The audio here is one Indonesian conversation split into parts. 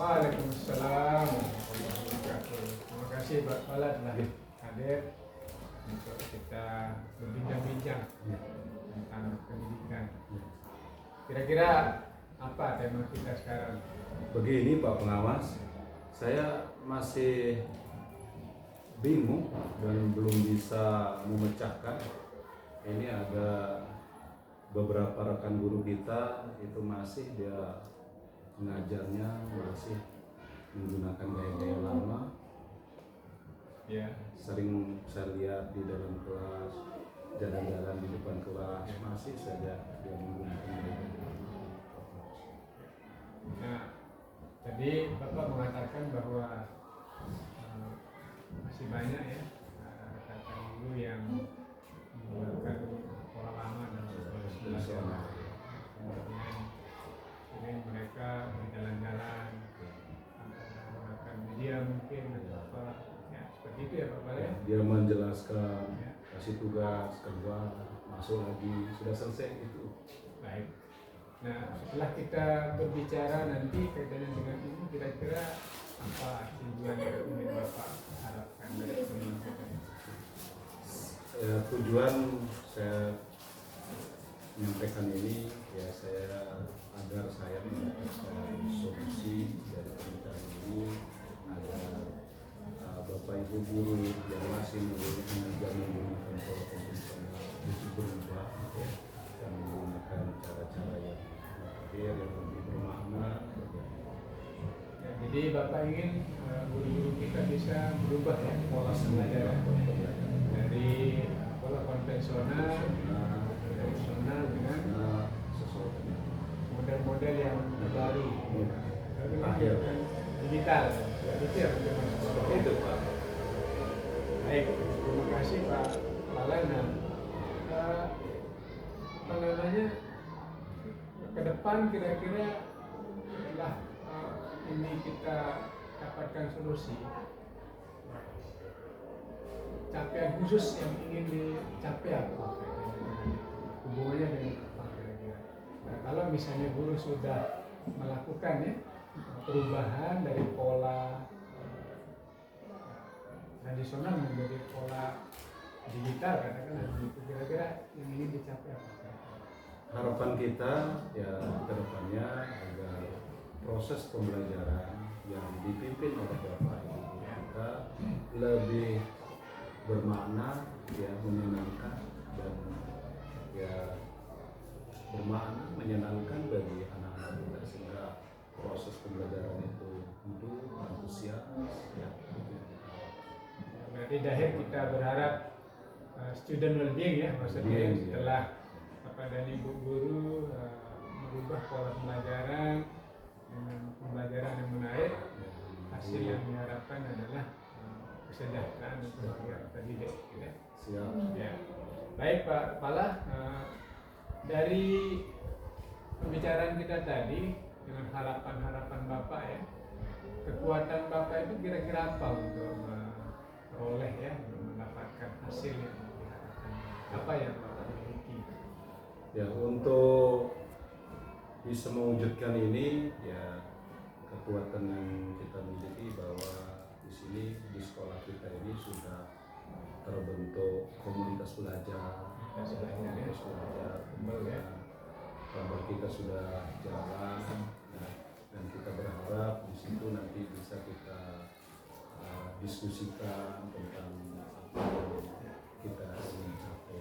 Waalaikumsalam warahmatullahi wabarakatuh. Terima kasih Pak Pala telah hadir untuk kita berbincang-bincang tentang pendidikan. Kira-kira apa tema kita sekarang? Begini Pak Pengawas, saya masih bingung dan belum bisa memecahkan. Ini ada beberapa rekan guru kita itu masih dia mengajarnya masih menggunakan gaya-gaya lama. Ya. Sering saya lihat di dalam kelas, jalan-jalan di depan kelas masih saja dia menggunakan gaya-gaya lama. Nah, tadi Bapak mengatakan bahwa masih banyak ya rekan guru yang menggunakan pola lama dan sekolah. Kemudian mereka berjalan-jalan menggunakan media mungkin atau apa ya, seperti itu ya Pak Balai. Dia menjelaskan, kasih tugas, keluar, masuk lagi, sudah selesai itu. Baik. Nah, setelah kita berbicara nanti kaitannya dengan ini, kira-kira apa tujuan yang ingin Bapak harapkan dari teman-teman? Tujuan saya menyampaikan ini ya saya agar saya mendapatkan solusi dari pernikahan ini agar Bapak Ibu guru yang masih menggunakan pola konvensional itu berubah ya, dan menggunakan cara-cara yang yang lebih bermakna. Ya, jadi Bapak ingin guru-guru kita bisa berubah ya pola pembelajaran dari pola konvensional tradisional dengan model-model yang baru, digital. Itu ya seperti itu Pak. Baik, terima kasih Pak Palana. Apa namanya? Ke depan kira-kira setelah ini kita dapatkan solusi, capaian khusus yang ingin dicapai apa? Hubungannya dengan apa kira-kira? Nah, kalau misalnya guru sudah melakukan ya perubahan dari pola tradisional menjadi pola digital, katakanlah begitu, kira-kira yang ingin dicapai apa? Harapan kita ya ke depannya agar proses pembelajaran yang dipimpin oleh Bapak Ibu kita lebih bermakna, ya menyenangkan dan ya bermakna menyenangkan bagi anak-anak kita sehingga proses pembelajaran itu tentu antusias ya. Berarti dahir kita berharap student well-being ya, maksudnya setelah Bapak dan Ibu guru merubah pola pembelajaran dengan pembelajaran yang menarik, hasil yang diharapkan adalah kesejahteraan untuk kita didik. Ya. Siap. Ya. Baik Pak Pala, dari pembicaraan kita tadi dengan harapan-harapan Bapak ya, kekuatan Bapak itu kira-kira apa untuk memperoleh ya, mendapatkan hasil yang diharapkan? Apa yang Bapak miliki? Ya, untuk bisa mewujudkan ini ya kekuatan yang kita miliki bahwa di sini di sekolah kita ini sudah terbentuk komunitas belajar, kemudian kabar kita sudah jalan ya, dan kita berharap di situ nanti bisa kita diskusikan tentang apa yang kita ingin capai.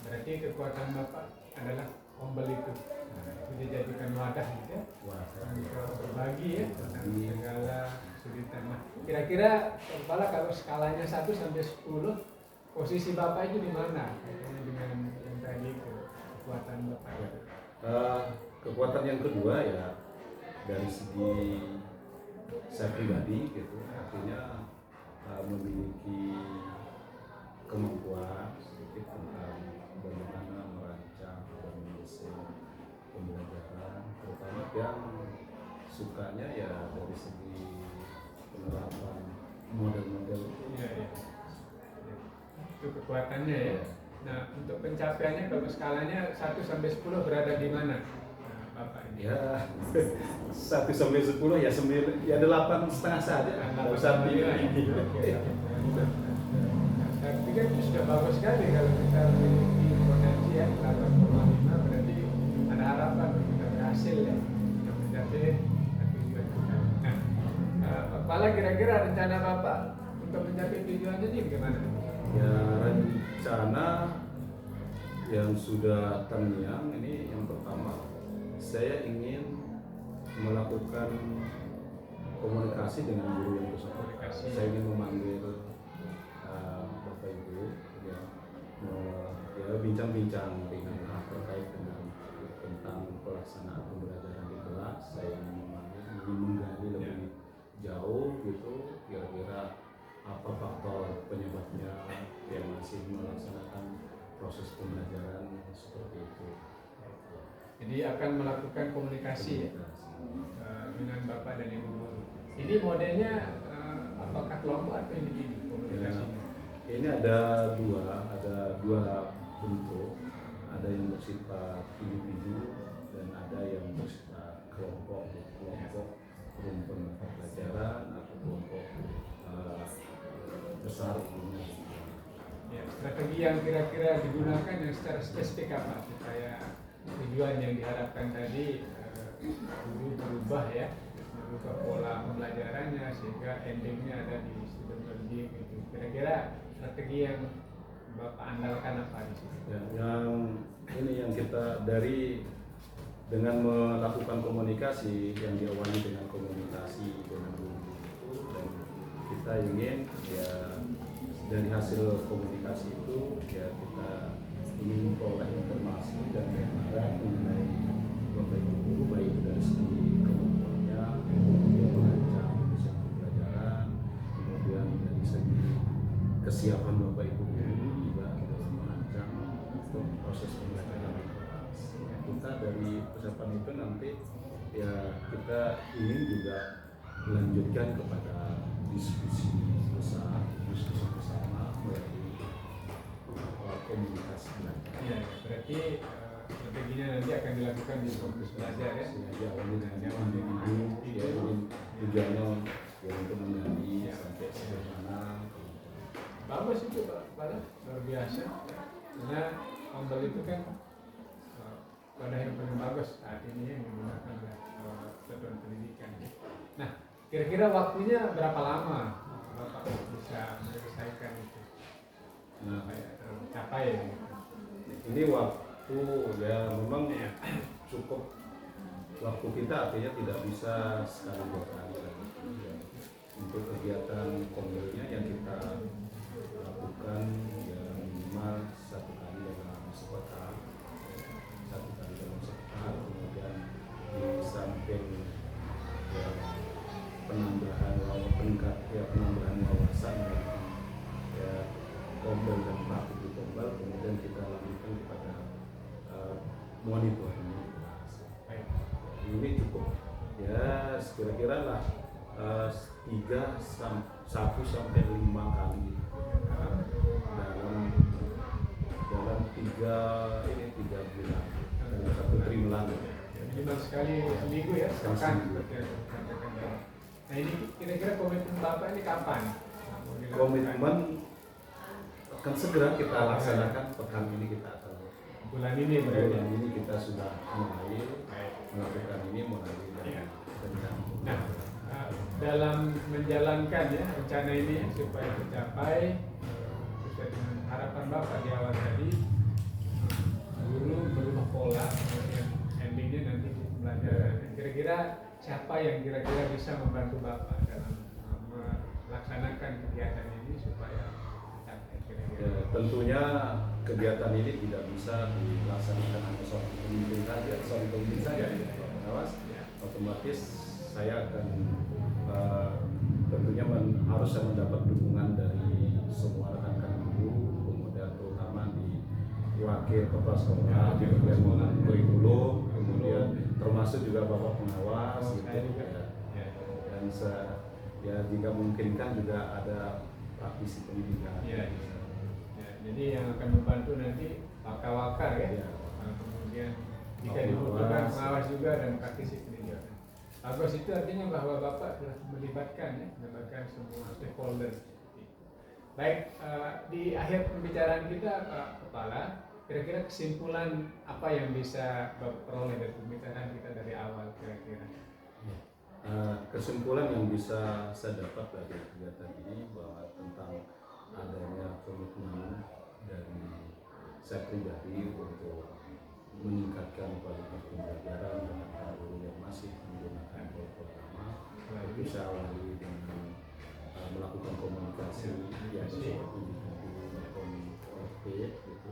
Berarti kekuatan Bapak adalah humble itu dijadikan wadah gitu ya, untuk berbagi ya tentang segala kesulitan. Nah, kira-kira kepala kalau skalanya 1 sampai 10, posisi Bapak itu di mana kaitannya dengan yang tadi itu kekuatan Bapak? Kekuatan yang kedua ya dari segi saya pribadi gitu, artinya memiliki kemampuan sedikit tentang bagaimana merancang dan mendesain pembelajaran, terutama yang sukanya ya dari segi penerapan model-model itu. Ya. Itu kekuatannya ya. Nah, untuk pencapaiannya kalau skalanya 1 sampai 10 berada di mana? Nah, Bapak ini. Ya 1 sampai 10 ya 9 ya 8,5 saja. Nggak usah tinggi. Saya pikir itu sudah bagus sekali kalau kita memiliki potensi ya 8,5 berarti ada harapan untuk kita berhasil ya untuk mencapai tujuan kita. Nah, Kepala kira-kira rencana Bapak untuk mencapai tujuannya ini bagaimana? Ya rencana yang sudah terngiang ini yang pertama saya ingin melakukan komunikasi dengan guru yang bersangkutan. Saya ingin memanggil Bapak Ibu ya, ya bincang-bincang dengan terkait dengan tentang pelaksanaan pembelajaran di kelas. Saya ingin menggali lebih jauh gitu kira-kira apa faktor penyebabnya yang masih melaksanakan proses pembelajaran seperti itu. Jadi akan melakukan komunikasi ya, dengan Bapak dan Ibu guru. Ini modelnya apakah kelompok atau individu komunikasinya? Ya, ini ada dua bentuk, ada yang bersifat individu dan ada yang bersifat kelompok rumpun pelajaran atau kelompok besar. Ya, strategi yang kira-kira digunakan yang secara spesifik apa supaya tujuan yang diharapkan tadi guru berubah ya, berubah pola pembelajarannya sehingga endingnya ada di student learning gitu. Kira-kira strategi yang Bapak andalkan apa di sini? Ya, yang kita dengan melakukan komunikasi yang diawali dengan komunikasi dengan guru itu, dan kita ingin ya dari hasil komunikasi itu ya kita ingin memperoleh informasi dan gambaran mengenai Bapak Ibu guru baik dari segi kemampuannya, kemudian merancang desain pembelajaran, kemudian dari segi kesiapan Bapak Ibu guru juga dalam merancang untuk proses pembelajaran di kelas. Kita dari persiapan itu nanti ya kita ingin juga melanjutkan kepada diskusi besar, diskusi bersama melalui komunikasi belajar. Ya, berarti strateginya nanti akan dilakukan di fokus belajar ya. Ya, individu, ya tujuannya ya untuk menggali sampai sederhana. Bagus itu Pak, luar biasa. Karena Ombel itu kan wadah yang paling bagus saat ini yang digunakan oleh satuan pendidikan. Nah, kira-kira waktunya berapa lama Bapak bisa menyelesaikan itu? Nah, capai gitu. Ini waktu ya memang cukup waktu kita artinya tidak bisa sekali dua kali lagi. Ya. Untuk kegiatan kombelnya yang kita lakukan ya minimal 1 kali dalam sepekan, kemudian di samping ya penambahan wawasan ya kombel dan praktik di kombel, kemudian kita lanjutkan kepada monitoring. Ini cukup ya kira-kira lah 1 sampai 5 kali dalam 3 bulan dalam 1 triwulan. Minimal sekali seminggu ya, sepekan. Nah ini kira-kira komitmen Bapak ini kapan? Komitmen akan segera kita laksanakan pekan ini kita akan bulan ini berarti. bulan ini kita sudah mulai melakukan ini mulai dari Nah, dalam menjalankan ya rencana ini supaya tercapai sesuai dengan harapan Bapak di awal tadi, guru berubah pola, kemudian endingnya nanti di pembelajaran. Kira-kira siapa yang kira-kira bisa membantu Bapak dalam melaksanakan kegiatan ini supaya tercapai kira-kira? Ya, tentunya kegiatan ini tidak bisa dilaksanakan hanya seorang pemimpin saja, Pak Pengawas. Otomatis saya akan tentunya harus mendapat dukungan dari semua rekan-rekan guru, kemudian terutama di wakil kepala sekolah, di bagian kurikulum, kemudian termasuk juga Bapak Pengawas, gitu, ya. Dan ya jika memungkinkan juga ada praktisi pendidikan. Ya. Jadi yang akan membantu nanti wakar-wakar ya. Kemudian jika dibutuhkan pengawas juga dan praktisi peninjauan. Bagus itu artinya bahwa Bapak telah melibatkan semua stakeholder. Baik, di akhir pembicaraan kita Pak Kepala, kira-kira kesimpulan apa yang bisa Bapak peroleh dari pembicaraan kita dari awal kira-kira? Kesimpulan yang bisa saya dapat dari kegiatan ini bahwa tentang adanya komitmen dari saya pribadi untuk meningkatkan kualitas pembelajaran dengan guru yang masih menggunakan programa, itu saya awali dengan melakukan komunikasi yang seperti di maupun gitu.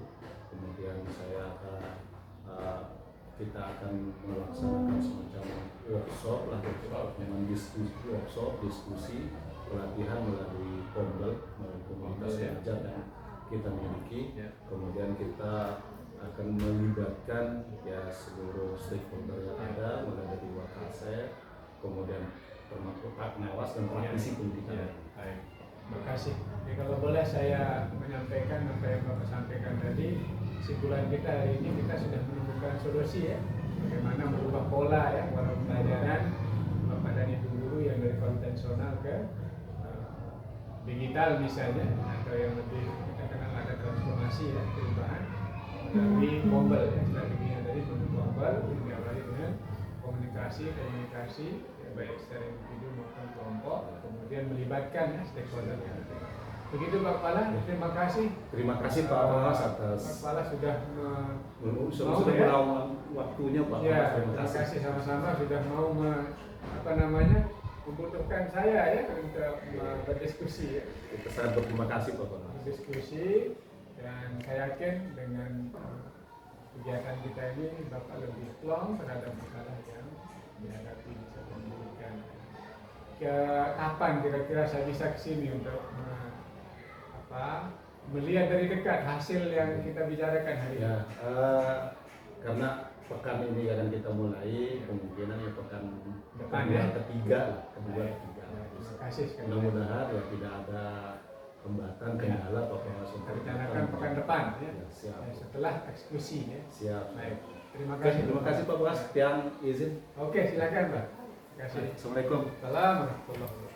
Kemudian kita akan melaksanakan semacam workshop dengan diskusi pelatihan melalui melalui komunitas belajar yang kita miliki. Kemudian kita akan melibatkan ya seluruh stakeholder yang ada, mulai dari Wakasek, kemudian termasuk Pak Pengawas dan praktisi pendidikan. Baik, terima kasih. Jadi kalau boleh saya menyampaikan apa yang Bapak sampaikan tadi, kesimpulan kita hari ini kita sudah menemukan solusi ya, bagaimana merubah pola ya, pola pembelajaran Bapak dan Ibu guru yang dari konvensional ke digital misalnya, atau yang lebih kita kenal ada transformasi ya, perubahan dari mobile ya, strateginya dari mobile diawali dengan komunikasi ya, baik secara individu maupun kelompok, kemudian melibatkan ya, stakeholder yang ada. Begitu Pak Kepala, terima kasih. Terima kasih Pak Pengawas atas Pak Kepala sudah sudah meluangkan waktunya Pak ya, Pengawas. terima kasih sama-sama sudah mau membutuhkan saya ya untuk berdiskusi ya. Kita sangat berterima kasih Pak Pengawas. Berdiskusi, dan saya yakin dengan kegiatan kita ini Bapak lebih plong terhadap masalah yang dihadapi bisa memberikan kapan kira-kira saya bisa kesini untuk melihat dari dekat hasil yang kita bicarakan hari ini. Karena pekan ini akan kita mulai, kemungkinan ya pekan depan ketiga. Terima kasih sekali. Mudah-mudahan ya tidak ada hambatan kendala Pak Pengawas. Kita rencanakan pekan depan ya, siap. Setelah eksekusi ya. Siap. Baik. Terima kasih. Terima kasih Pak Pengawas. Yang izin. Oke, silakan Pak. Terima kasih. Assalamualaikum. Assalamualaikum.